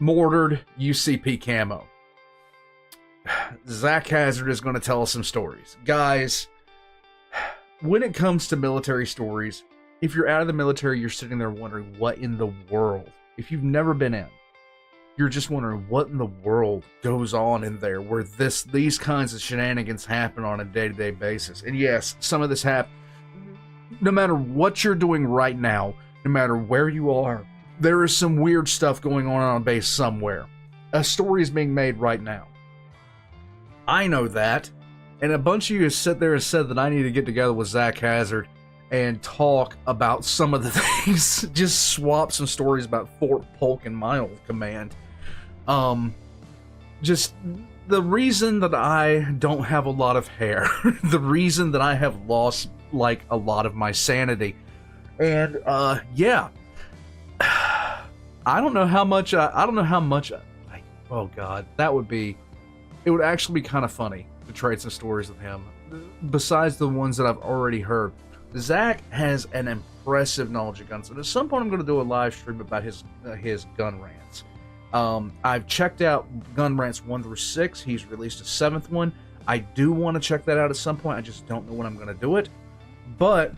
Mortared UCP Camo. Zach Hazard is going to tell us some stories. Guys, when it comes to military stories, if you're out of the military, you're sitting there wondering what in the world. If you've never been in, you're just wondering what in the world goes on in there where these kinds of shenanigans happen on a day-to-day basis. And yes, some of this happens. No matter what you're doing right now, no matter where you are, there is some weird stuff going on base somewhere. A story is being made right now. I know that, and a bunch of you sit there and said that I need to get together with Zach Hazard and talk about some of the things, just swap some stories about Fort Polk and my old command. Just the reason that I don't have a lot of hair, the reason that I have lost like a lot of my sanity, and yeah, I don't know how much. Oh God, it would actually be kind of funny to trade some stories with him. Besides the ones that I've already heard, Zach has an impressive knowledge of guns. And at some point, I'm going to do a live stream about his gun rants. I've checked out gun rants 1 through 6. He's released a 7th one. I do want to check that out at some point. I just don't know when I'm going to do it. But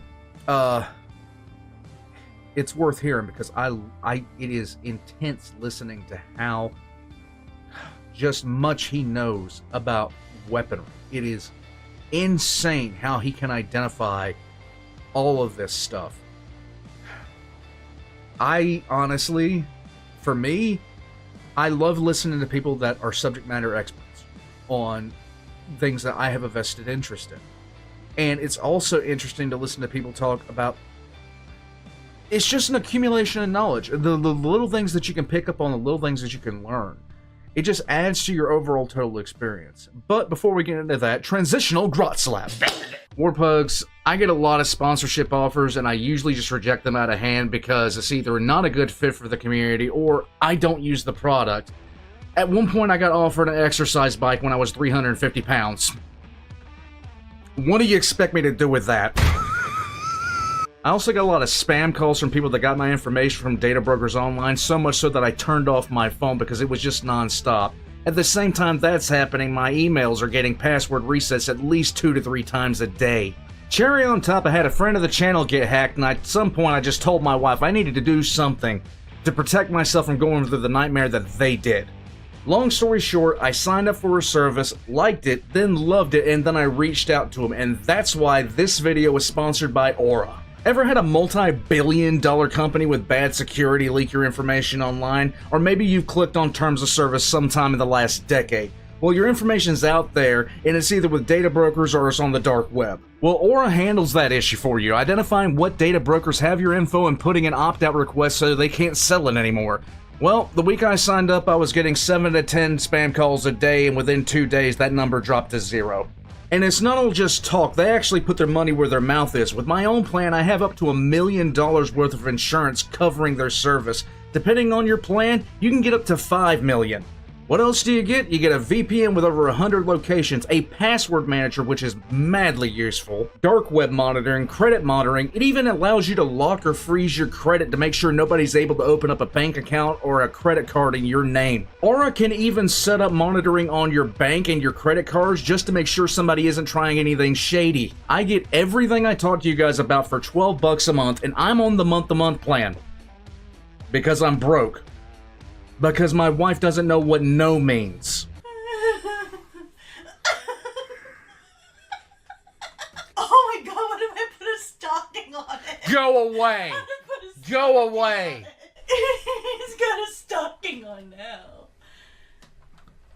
it's worth hearing because it is intense listening to how just much he knows about weaponry. It is insane how he can identify all of this stuff. I honestly, for me, I love listening to people that are subject matter experts on things that I have a vested interest in. And it's also interesting to listen to people talk about. It's just an accumulation of knowledge. The little things that you can pick up on, the little things that you can learn. It just adds to your overall total experience. But before we get into that, transitional grot slap. Warpugs, I get a lot of sponsorship offers and I usually just reject them out of hand because it's either not a good fit for the community or I don't use the product. At one point I got offered an exercise bike when I was 350 pounds. What do you expect me to do with that? I also got a lot of spam calls from people that got my information from data brokers online, so much so that I turned off my phone because it was just non-stop. At the same time that's happening, my emails are getting password resets at least 2 to 3 times a day. Cherry on top, I had a friend of the channel get hacked, and at some point I just told my wife I needed to do something to protect myself from going through the nightmare that they did. Long story short, I signed up for a service, liked it, then loved it, and then I reached out to them, and that's why this video was sponsored by Aura. Ever had a multi-billion-dollar company with bad security leak your information online? Or maybe you've clicked on terms of service sometime in the last decade. Well, your information's out there, and it's either with data brokers or it's on the dark web. Well, Aura handles that issue for you, identifying what data brokers have your info and putting an opt-out request so they can't sell it anymore. Well, the week I signed up, I was getting 7 to 10 spam calls a day, and within 2 days, that number dropped to 0. And it's not all just talk, they actually put their money where their mouth is. With my own plan, I have up to $1 million worth of insurance covering their service. Depending on your plan, you can get up to $5 million. What else do you get? You get a VPN with over 100 locations, a password manager which is madly useful, dark web monitoring, credit monitoring. It even allows you to lock or freeze your credit to make sure nobody's able to open up a bank account or a credit card in your name. Aura can even set up monitoring on your bank and your credit cards just to make sure somebody isn't trying anything shady. I get everything I talk to you guys about for $12 a month, and I'm on the month-to-month plan because I'm broke. Because my wife doesn't know what no means. Oh my god, what if I put a stocking on it? Go away! Go away! He's got a stocking on now.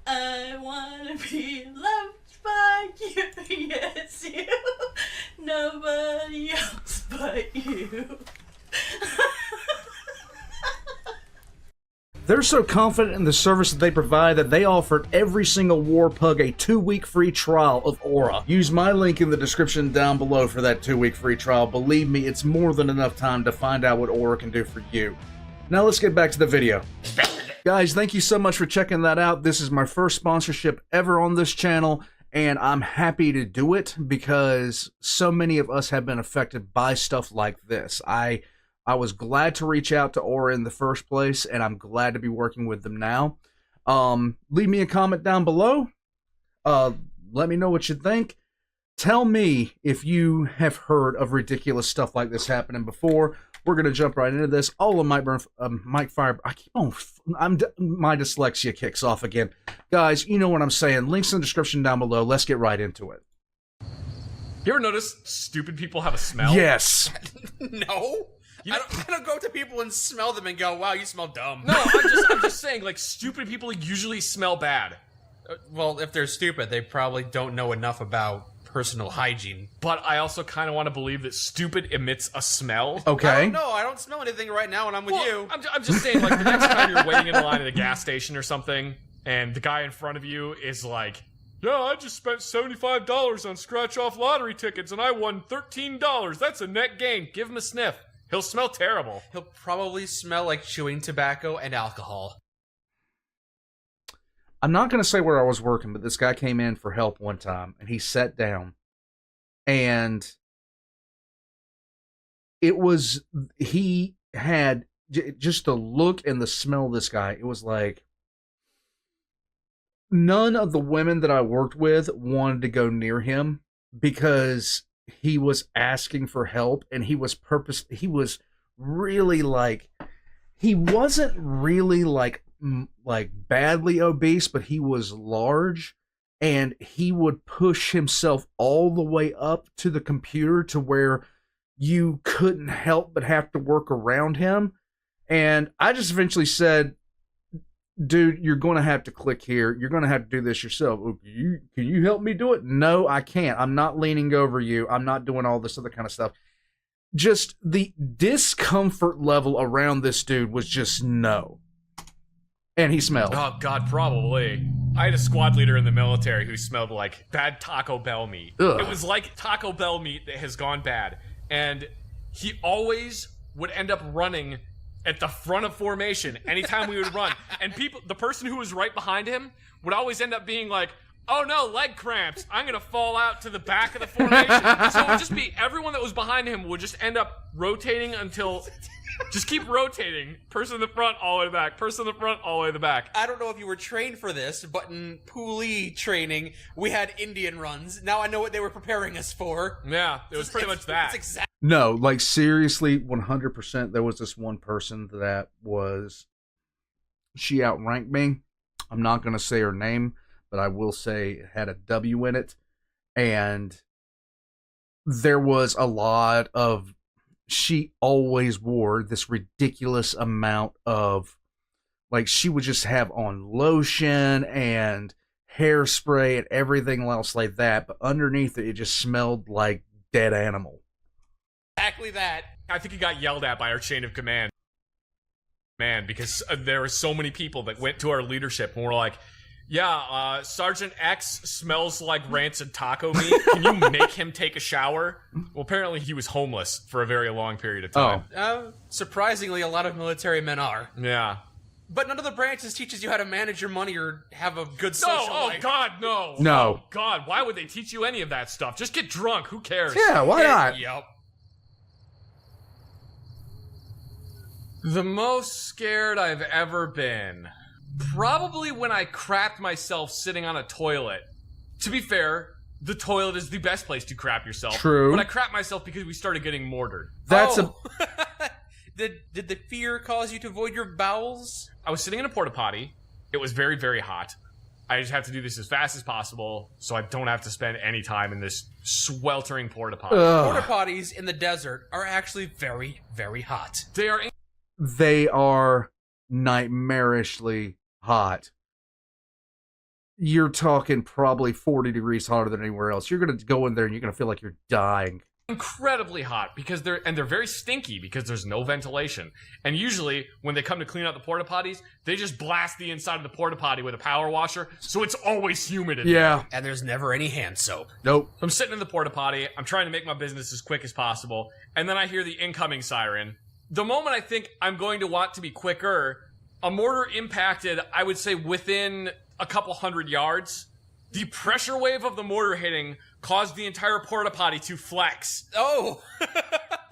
I wanna be loved by you, yes you. Nobody else but you. They're so confident in the service that they provide that they offered every single Warpug a 2-week free trial of Aura. Use my link in the description down below for that 2-week free trial. Believe me, it's more than enough time to find out what Aura can do for you. Now let's get back to the video. Guys, thank you so much for checking that out. This is my first sponsorship ever on this channel, and I'm happy to do it because so many of us have been affected by stuff like this. I I was glad to reach out to Aura in the first place, and I'm glad to be working with them now. Leave me a comment down below. Let me know what you think. Tell me if you have heard of ridiculous stuff like this happening before. We're going to jump right into this. All of mikefire. My dyslexia kicks off again. Guys, you know what I'm saying. Links in the description down below. Let's get right into it. You ever notice stupid people have a smell? Yes. No. I don't go to people and smell them and go, wow, you smell dumb. No, I'm just saying, like, stupid people usually smell bad. Well, if they're stupid, they probably don't know enough about personal hygiene. But I also kind of want to believe that stupid emits a smell. Okay. No, I don't smell anything right now when I'm with you. I'm just saying, like, the next time you're waiting in a line at a gas station or something, and the guy in front of you is like, yeah, I just spent $75 on scratch-off lottery tickets and I won $13. That's a net gain. Give him a sniff. He'll smell terrible. He'll probably smell like chewing tobacco and alcohol. I'm not going to say where I was working, but this guy came in for help one time, and he sat down, and he had just the look and the smell of this guy. It was like none of the women that I worked with wanted to go near him because he was asking for help, and he wasn't really like badly obese, but he was large, and he would push himself all the way up to the computer to where you couldn't help but have to work around him. And I just eventually said, dude, you're going to have to click here. You're going to have to do this yourself. Can you help me do it? No, I can't. I'm not leaning over you. I'm not doing all this other kind of stuff. Just the discomfort level around this dude was just no. And he smelled. Oh, God, probably. I had a squad leader in the military who smelled like bad Taco Bell meat. Ugh. It was like Taco Bell meat that has gone bad. And he always would end up running at the front of formation anytime we would run. And the person who was right behind him would always end up being like, oh no, leg cramps. I'm going to fall out to the back of the formation. So it would just be everyone that was behind him would just end up rotating until... Just keep rotating. Person in the front, all the way to the back. Person in the front, all the way to the back. I don't know if you were trained for this, but in Poolee training, we had Indian runs. Now I know what they were preparing us for. Yeah, it was pretty much that. No, like seriously, 100%. There was this one person that she outranked me. I'm not going to say her name, but I will say it had a W in it. And there was a lot of... She always wore this ridiculous amount of, like, she would just have on lotion and hairspray and everything else like that, but underneath it, it just smelled like dead animal. Exactly that. I think he got yelled at by our chain of command, man, because there were so many people that went to our leadership and were like, yeah, Sergeant X smells like rancid taco meat. Can you make him take a shower? Well, apparently he was homeless for a very long period of time. Surprisingly, a lot of military men are. Yeah. But none of the branches teaches you how to manage your money or have a good social life. Oh, God, no. No. Oh, God, why would they teach you any of that stuff? Just get drunk. Who cares? Yeah, why not? Yep. The most scared I've ever been... Probably when I crapped myself sitting on a toilet. To be fair, the toilet is the best place to crap yourself. True. But I crapped myself because we started getting mortared. Did the fear cause you to void your bowels? I was sitting in a porta potty. It was very, very hot. I just have to do this as fast as possible so I don't have to spend any time in this sweltering porta potty. Porta potties in the desert are actually very, very hot. They are nightmarishly hot. You're talking probably 40 degrees hotter than anywhere else. You're going to go in there and you're going to feel like you're dying. Incredibly hot because they're very stinky because there's no ventilation. And usually when they come to clean out the porta potties, they just blast the inside of the porta potty with a power washer, so it's always humid in there. And there's never any hand soap. Nope. I'm sitting in the porta potty, I'm trying to make my business as quick as possible, and then I hear the incoming siren. The moment I think I'm going to want to be quicker, a mortar impacted, I would say, within a couple 100 yards. The pressure wave of the mortar hitting caused the entire porta potty to flex. Oh!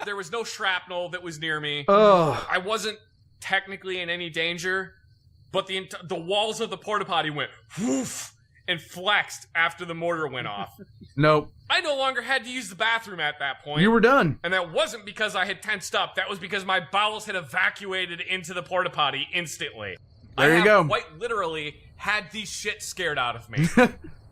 There was no shrapnel that was near me. Oh, I wasn't technically in any danger, but the walls of the porta potty went woof and flexed after the mortar went off. nope. I no longer had to use the bathroom at that point. You were done. And that wasn't because I had tensed up. That was because my bowels had evacuated into the porta potty instantly. There you I go. have quite literally had the shit scared out of me.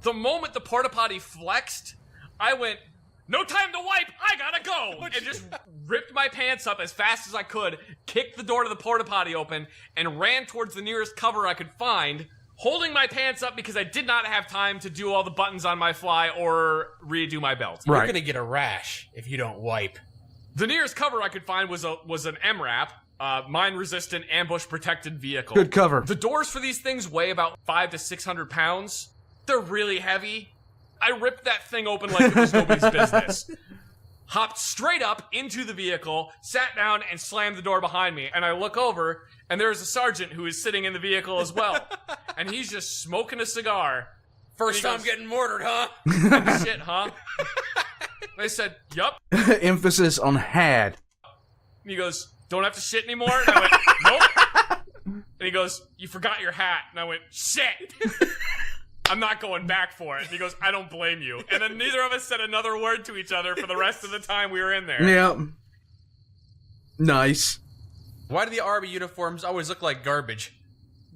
The moment the porta potty flexed, I went, no time to wipe, I gotta go! And just ripped my pants up as fast as I could, kicked the door to the porta potty open, and ran towards the nearest cover I could find, holding my pants up because I did not have time to do all the buttons on my fly or redo my belt. You're Right. gonna get a rash if you don't wipe. The nearest cover I could find was an MRAP, mine-resistant, ambush-protected vehicle. Good cover. The doors for these things weigh about 500 to 600 pounds. They're really heavy. I ripped that thing open like it was nobody's business. Hopped straight up into the vehicle, sat down, and slammed the door behind me. And I look over, and there's a sergeant who is sitting in the vehicle as well. And he's just smoking a cigar. First And he time goes, getting mortared, huh? shit, huh? They said, yup. Emphasis on had. And he goes, don't have to shit anymore? And I went, nope. And he goes, you forgot your hat. And I went, shit. I'm not going back for it. And he goes, I don't blame you. And then neither of us said another word to each other for the rest of the time we were in there. Yep. Nice. Why do the Army uniforms always look like garbage?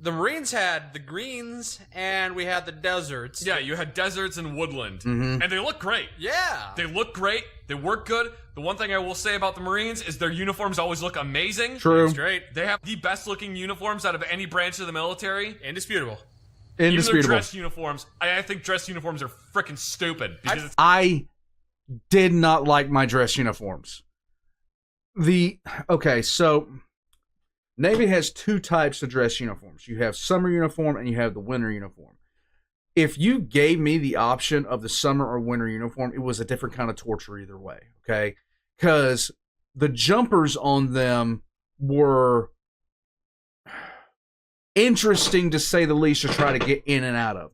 The Marines had the greens, and we had the deserts. Yeah, you had deserts and woodland. Mm-hmm. And they look great. Yeah. They look great. They work good. The one thing I will say about the Marines is their uniforms always look amazing. True. Straight. They have the best looking uniforms out of any branch of the military. Indisputable. Even Indisputable. their dress uniforms, I think dress uniforms are freaking stupid. Because it's I did not like my dress uniforms. Okay, so Navy has two types of dress uniforms. You have summer uniform and you have the winter uniform. If you gave me the option of the summer or winter uniform, it was a different kind of torture either way, okay? Because the jumpers on them were interesting to say the least to try to get in and out of.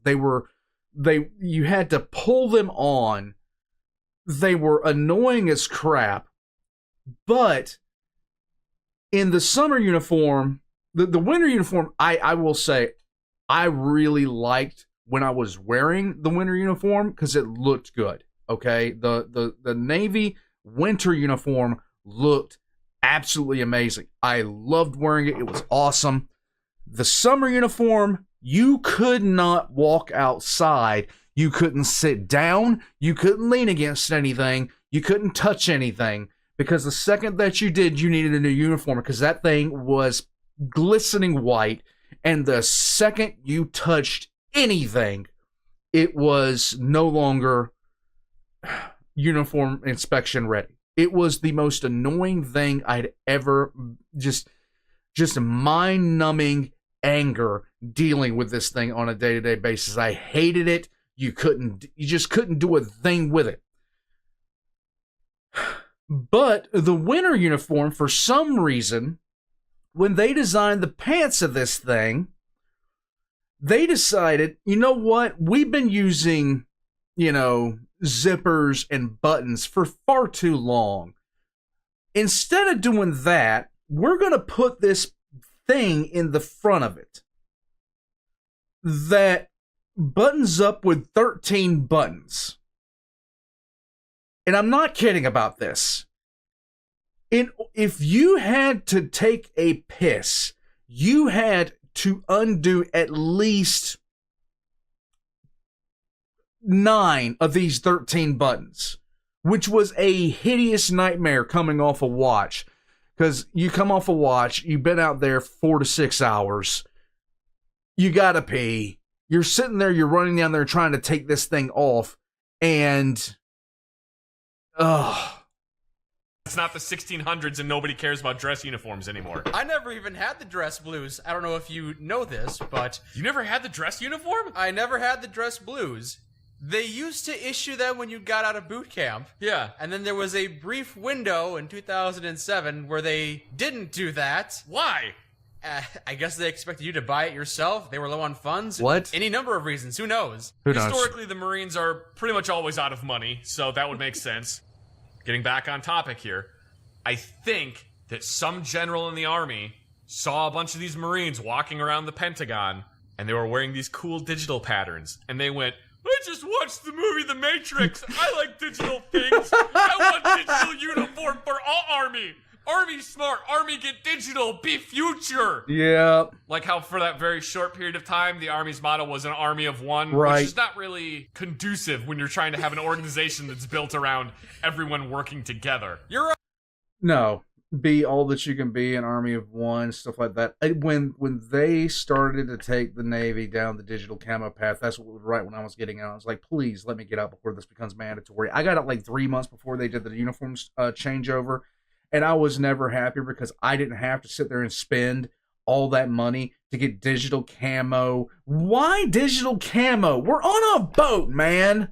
You had to pull them on. They were annoying as crap. But in the summer uniform, the winter uniform, I will say, I really liked when I was wearing the winter uniform because it looked good. Okay, the Navy winter uniform looked absolutely amazing. I loved wearing it. It was awesome. The summer uniform, you could not walk outside. You couldn't sit down. You couldn't lean against anything. You couldn't touch anything. Because the second that you did, you needed a new uniform because that thing was glistening white. And the second you touched anything, it was no longer uniform inspection ready. It was the most annoying thing I'd ever, just mind-numbing anger dealing with this thing on a day-to-day basis. I hated it. You just couldn't do a thing with it. But the winter uniform, for some reason, when they designed the pants of this thing, they decided, you know what? We've been using, zippers and buttons for far too long. Instead of doing that, we're going to put this thing in the front of it that buttons up with 13 buttons. And I'm not kidding about this. If you had to take a piss, you had to undo at least 9 of these 13 buttons, which was a hideous nightmare coming off a watch. Because you come off a watch, you've been out there 4 to 6 hours, you gotta pee, you're sitting there, you're running down there trying to take this thing off, and it's not the 1600s and nobody cares about dress uniforms anymore. I never even had the dress blues. I don't know if you know this, but You never had the dress uniform? I never had the dress blues. They used to issue them when you got out of boot camp. Yeah. And then there was a brief window in 2007 where they didn't do that. Why? I guess they expected you to buy it yourself. They were low on funds. What? Any number of reasons. Who knows? Who knows? Historically, the Marines are pretty much always out of money, so that would make sense. Getting back on topic here. I think that some general in the army saw a bunch of these Marines walking around the Pentagon, and they were wearing these cool digital patterns, and they went, I just watched the movie The Matrix. I like digital things. I want digital uniform for all army. Army smart. Army get digital. Be future. Yeah. Like how for that very short period of time, the Army's motto was an army of one, right. which is not really conducive when you're trying to have an organization that's built around everyone working together. You're right. No. Be all that you can be, an army of one, stuff like that. When they started to take the Navy down the digital camo path, that's what was right when I was getting out. I was like, please let me get out before this becomes mandatory. I got out like 3 months before they did the uniforms changeover, and I was never happy because I didn't have to sit there and spend all that money to get digital camo. Why digital camo? We're on a boat, man.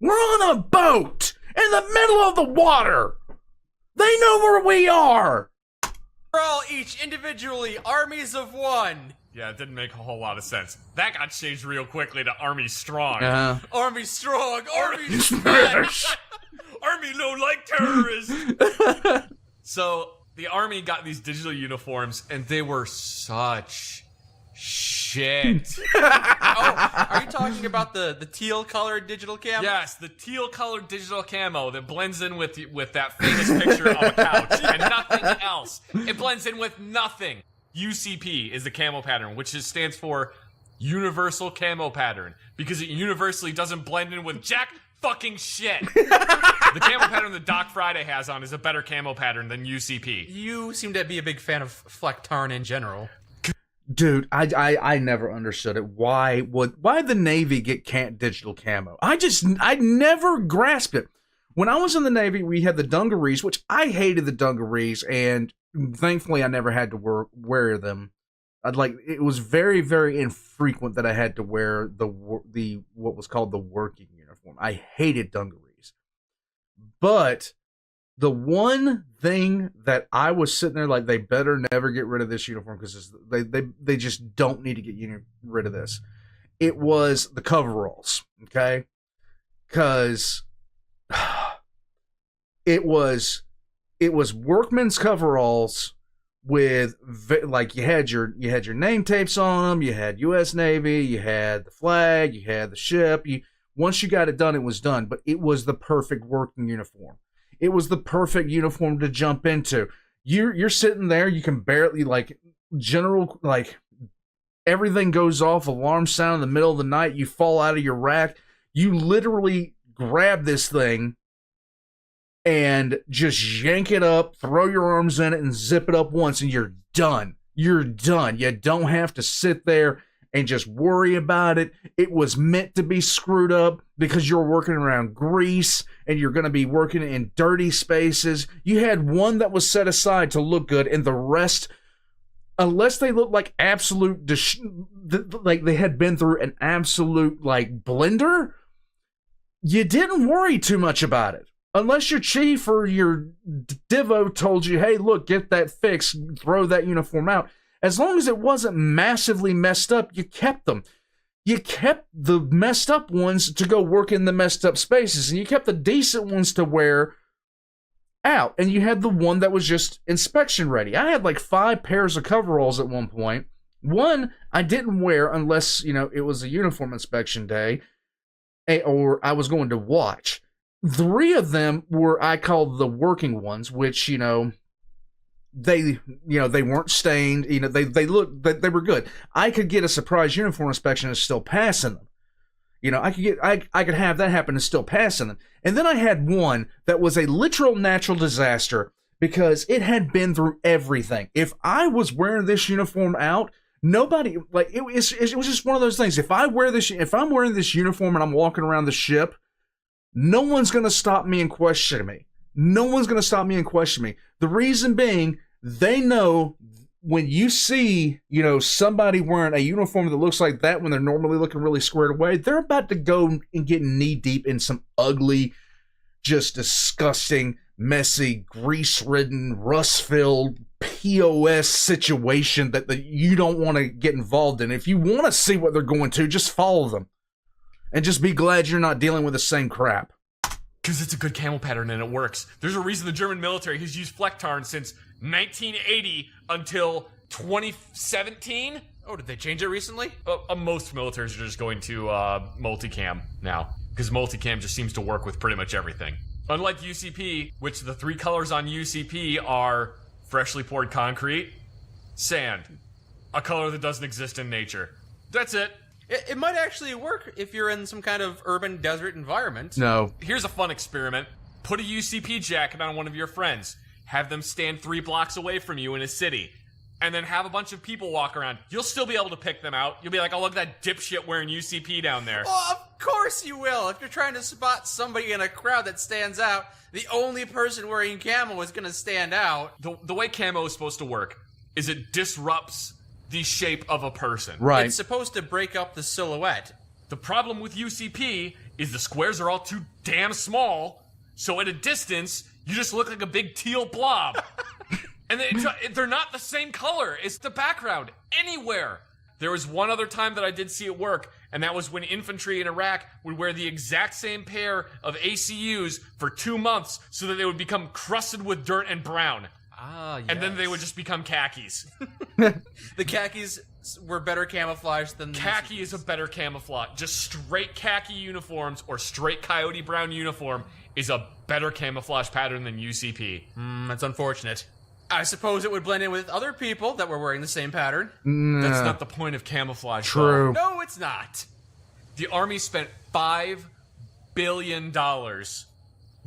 We're on a boat in the middle of the water. They know where we are. We're all each individually armies of one. Yeah, it didn't make a whole lot of sense. That got changed real quickly to Army Strong. Army strong, army smash. Army low like terrorists. So the Army got these digital uniforms, and they were such shit. Oh, are you talking about the teal colored digital camo? Yes, the teal colored digital camo that blends in with that famous picture of a couch and nothing else. It blends in with nothing. UCP is the camo pattern, which stands for Universal Camo Pattern, because it universally doesn't blend in with jack fucking shit. The camo pattern that Doc Friday has on is a better camo pattern than UCP. You seem to be a big fan of Flecktarn in general. Dude, I never understood it. Why the Navy get digital camo? I never grasped it. When I was in the Navy, we had the dungarees, which I hated the dungarees, and thankfully I never had to wear them. It was very, very infrequent that I had to wear the what was called the working uniform. I hated dungarees. But the one thing that I was sitting there like, they better never get rid of this uniform because they just don't need to get rid of this. It was the coveralls, okay? Because it was workman's coveralls with like you had your name tapes on them, you had U.S. Navy, you had the flag, you had the ship. Once you got it done, it was done. But it was the perfect working uniform. It was the perfect uniform to jump into. You're sitting there, you can barely everything goes off, alarm sound in the middle of the night, you fall out of your rack, you literally grab this thing and just yank it up, throw your arms in it and zip it up once and you're done. You're done. You don't have to sit there and just worry about it. It was meant to be screwed up because you're working around grease and you're going to be working in dirty spaces. You had one that was set aside to look good, and the rest, unless they looked like absolute, like they had been through an absolute blender, you didn't worry too much about it. Unless your chief or your divo told you, hey, look, get that fixed, throw that uniform out. As long as it wasn't massively messed up, you kept them. You kept the messed up ones to go work in the messed up spaces, and you kept the decent ones to wear out. And you had the one that was just inspection ready. I had like 5 pairs of coveralls at one point. One I didn't wear unless, it was a uniform inspection day or I was going to watch. 3 of them were, I called the working ones, which, they weren't stained. They looked, they were good. I could get a surprise uniform inspection and still passing them. I could have that happen and still passing them. And then I had one that was a literal natural disaster because it had been through everything. If I was wearing this uniform out, nobody it was just one of those things. If I'm wearing this uniform and I'm walking around the ship, no one's gonna stop me and question me. No one's going to stop me and question me. The reason being, they know when you see, somebody wearing a uniform that looks like that when they're normally looking really squared away, they're about to go and get knee deep in some ugly, just disgusting, messy, grease-ridden, rust-filled POS situation that you don't want to get involved in. If you want to see what they're going to, just follow them. And just be glad you're not dealing with the same crap. Because it's a good camo pattern and it works. There's a reason the German military has used Flecktarn since 1980 until 2017. Oh, did they change it recently? Most militaries are just going to multicam now. Because multicam just seems to work with pretty much everything. Unlike UCP, which the 3 colors on UCP are freshly poured concrete, sand, a color that doesn't exist in nature. That's it. It might actually work if you're in some kind of urban desert environment. No. Here's a fun experiment. Put a UCP jacket on one of your friends. Have them stand 3 blocks away from you in a city. And then have a bunch of people walk around. You'll still be able to pick them out. You'll be like, oh, look at that dipshit wearing UCP down there. Well, of course you will. If you're trying to spot somebody in a crowd that stands out, the only person wearing camo is going to stand out. The way camo is supposed to work is it disrupts the shape of a person. Right. It's supposed to break up the silhouette. The problem with UCP is the squares are all too damn small, so at a distance, you just look like a big teal blob. And they're not the same color. It's the background anywhere. There was one other time that I did see it work, and that was when infantry in Iraq would wear the exact same pair of ACUs for 2 months so that they would become crusted with dirt and brown. Ah, yes. And then they would just become khakis. The khakis were better camouflaged than the Khaki is a better camouflage. Just straight khaki uniforms or straight coyote brown uniform is a better camouflage pattern than UCP. That's unfortunate. I suppose it would blend in with other people that were wearing the same pattern. That's not the point of camouflage. True. though. No, it's not. The Army spent $5 billion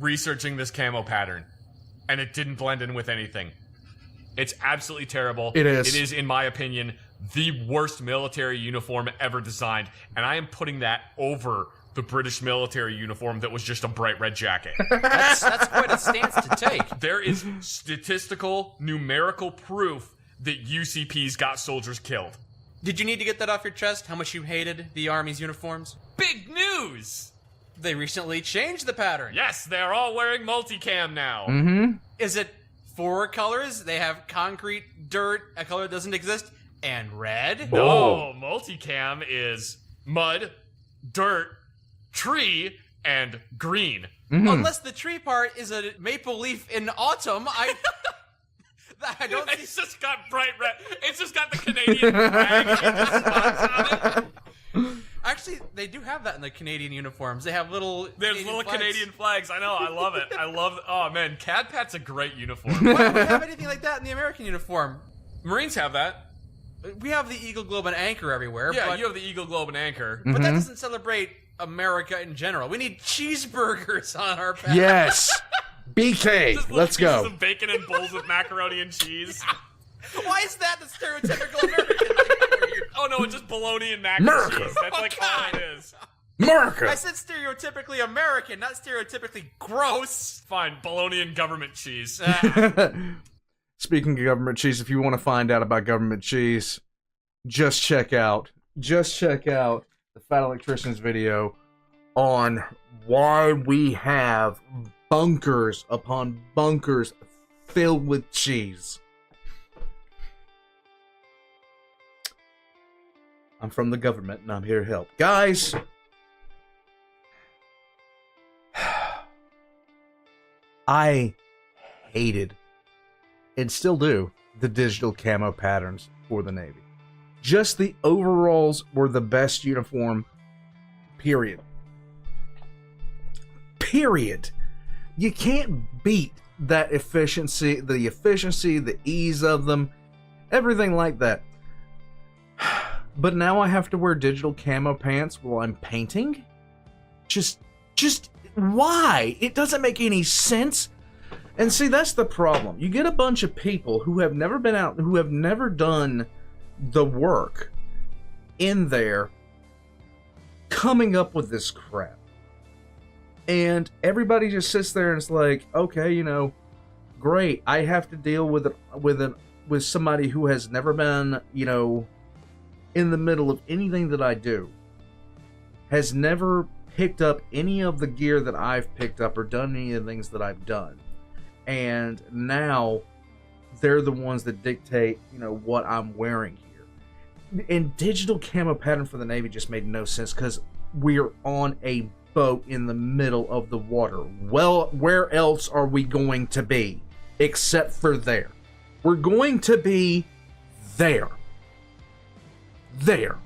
researching this camo pattern, and it didn't blend in with anything. It's absolutely terrible. It is. It is, in my opinion, the worst military uniform ever designed, and I am putting that over the British military uniform that was just a bright red jacket. That's quite a stance to take. There is statistical, numerical proof that UCP's got soldiers killed. Did you need to get that off your chest? How much you hated the Army's uniforms? Big news! They recently changed the pattern. Yes, they're all wearing multicam now. Mm-hmm. Is it 4 colors? They have concrete, dirt, a color that doesn't exist, and red? No, multicam is mud, dirt, tree, and green. Unless the tree part is a maple leaf in autumn, I don't see... It's just got bright red. It's just got the Canadian flag and the spots on it. Actually, they do have that in the Canadian uniforms. They have little There's Canadian little flags. Canadian flags. I know. I love it. I love. Oh man, Cad Pat's a great uniform. Why don't we have anything like that in the American uniform? Marines have that. We have the Eagle Globe and Anchor everywhere. Yeah, but, you have the Eagle Globe and Anchor. but that doesn't celebrate America in general. We need cheeseburgers on our pattern. Yes. BK. Just little Let's pieces go. of bacon and bowls with macaroni and cheese. Why is that the stereotypical American thing? Oh no, it's just bologna and mac America. and cheese. That's like all it is. America. I said stereotypically American, not stereotypically gross. Fine, bologna and government cheese. Speaking of government cheese, if you want to find out about government cheese, just check out the Fat Electrician's video on why we have bunkers upon bunkers filled with cheese. I'm from the government and I'm here to help. Guys, I hated, and still do, the digital camo patterns for the Navy. Just the overalls were the best uniform, period. Period. You can't beat that efficiency, the ease of them, everything like that. But now I have to wear digital camo pants while I'm painting? Just why? It doesn't make any sense. And see, that's the problem. You get a bunch of people who have never been out, who have never done the work in there, coming up with this crap. And everybody just sits there and it's like, okay, you know, great. I have to deal with somebody who has never been, you know, in the middle of anything that I do, has never picked up any of the gear that I've picked up or done any of the things that I've done. And now they're the ones that dictate, you know, what I'm wearing here. And digital camo pattern for the Navy just made no sense because we're on a boat in the middle of the water. Well, where else are we going to be except for there? We're going to be there. There.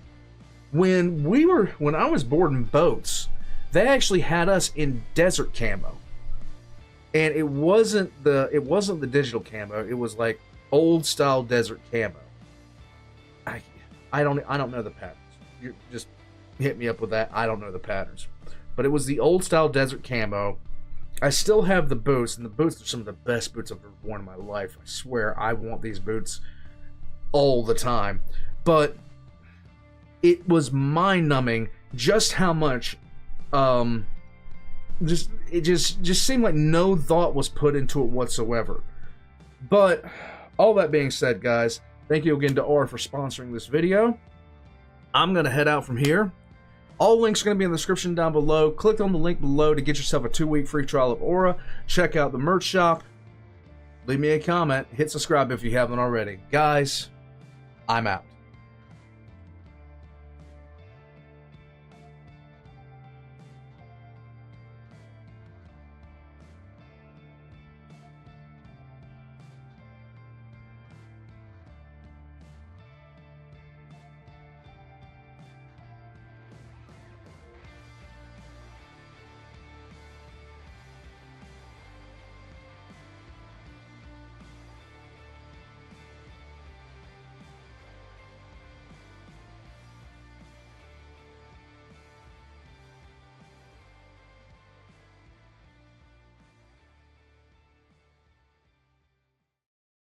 When I was boarding boats, they actually had us in desert camo. And it wasn't the digital camo. It was like old style desert camo. I don't know the patterns. You just hit me up with that. I don't know the patterns. But it was the old style desert camo. I still have the boots, and the boots are some of the best boots I've ever worn in my life. I swear I want these boots all the time. But it was mind-numbing just how much it just seemed like no thought was put into it whatsoever. But all that being said, guys, thank you again to Aura for sponsoring this video. I'm gonna head out from here. All links are going to be in the description down below. Click on the link below to get yourself a 2-week free trial of Aura. Check out the merch shop. Leave me a comment. Hit subscribe if you haven't already. Guys, I'm out.